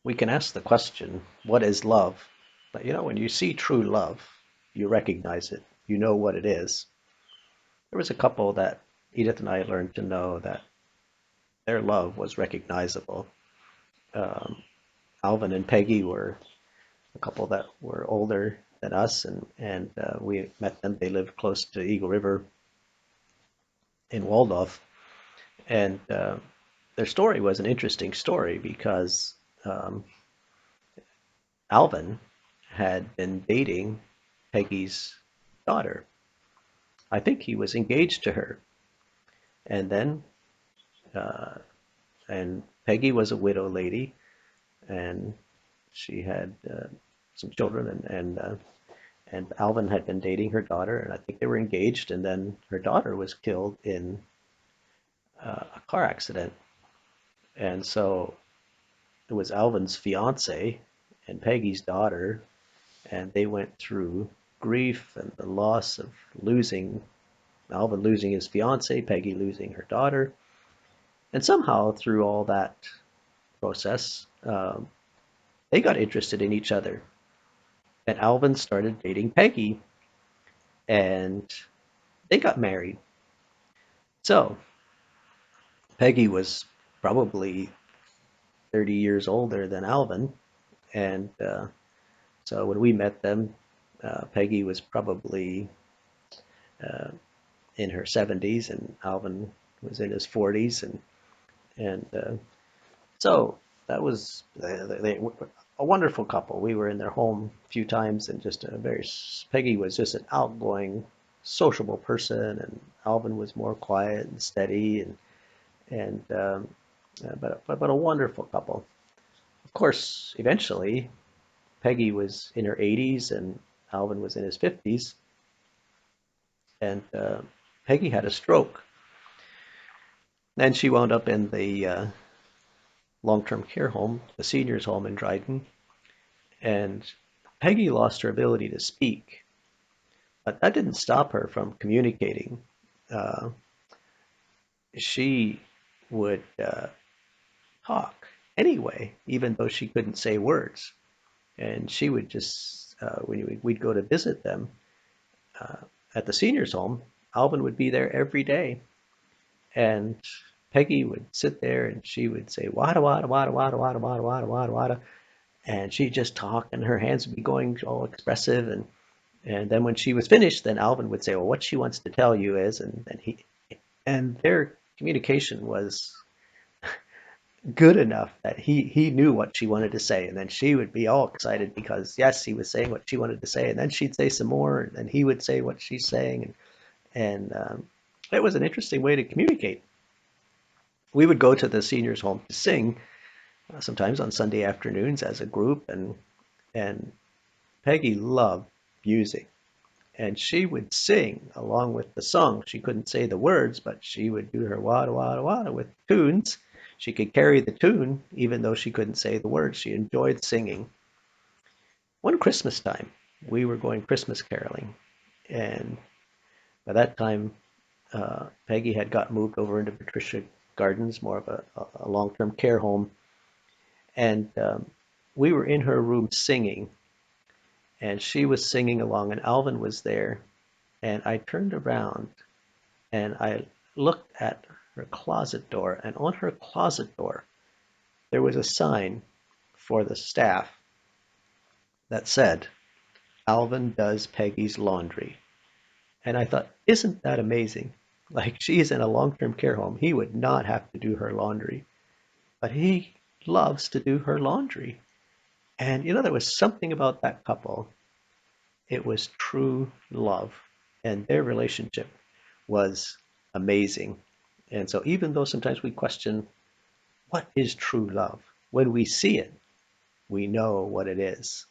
we can ask the question, what is love? But when you see true love, you recognize it. You know what it is. There was a couple that Edith and I learned to know that their love was recognizable. Um, Alvin and Peggy were a couple that were older than us, and we met them. They lived close to Eagle River in Waldorf, and their story was an interesting story because um, Alvin had been dating Peggy's daughter. I think he was engaged to her, and then uh, and Peggy was a widow lady, and she had some children, and Alvin had been dating her daughter, and I think they were engaged, and then her daughter was killed in a car accident, and so it was Alvin's fiance and Peggy's daughter, and they went through grief and the loss of losing Alvin losing his fiance, Peggy losing her daughter, and somehow through all that process, they got interested in each other, and Alvin started dating Peggy, and they got married. So Peggy was probably 30 years older than Alvin, and so when we met them, Peggy was probably uh, in her 70s, and Alvin was in his 40s, and so that was a wonderful couple. We were in their home a few times, and just a very Peggy was just an outgoing, sociable person, and Alvin was more quiet and steady, and but a wonderful couple. Of course, eventually Peggy was in her 80s and Alvin was in his 50s, and Peggy had a stroke, and she wound up in the long-term care home, the seniors home in Dryden, and Peggy lost her ability to speak, but that didn't stop her from communicating. Uh, she would talk anyway, even though she couldn't say words. And she would just, when we'd go to visit them uh, at the seniors' home, Alvin would be there every day. And Peggy would sit there and she would say, wada, wada, wada, wada, wada, wada, wada, wada, wada. And she'd just talk and her hands would be going all expressive. And then when she was finished, then Alvin would say, well, what she wants to tell you is, and their communication was good enough that he knew what she wanted to say, and then she would be all excited because yes, he was saying what she wanted to say, and then she'd say some more, and then he would say what she's saying, and it was an interesting way to communicate. We would go to the seniors' home to sing sometimes on Sunday afternoons as a group, and Peggy loved music, and she would sing along with the song. She couldn't say the words, but she would do her wada wada wada with tunes. She could carry the tune even though she couldn't say the words. She enjoyed singing. One Christmas time, we were going Christmas caroling, and by that time, Peggy had got moved over into Patricia Gardens, more of a long-term care home, and we were in her room singing, and she was singing along, and Alvin was there, and I turned around and I looked at her closet door, and on her closet door there was a sign for the staff that said, Alvin does Peggy's laundry. And I thought, isn't that amazing? Like, she's in a long term care home. He would not have to do her laundry, but he loves to do her laundry. And there was something about that couple. It was true love, and their relationship was amazing. And so, even though sometimes we question what is true love, when we see it, we know what it is.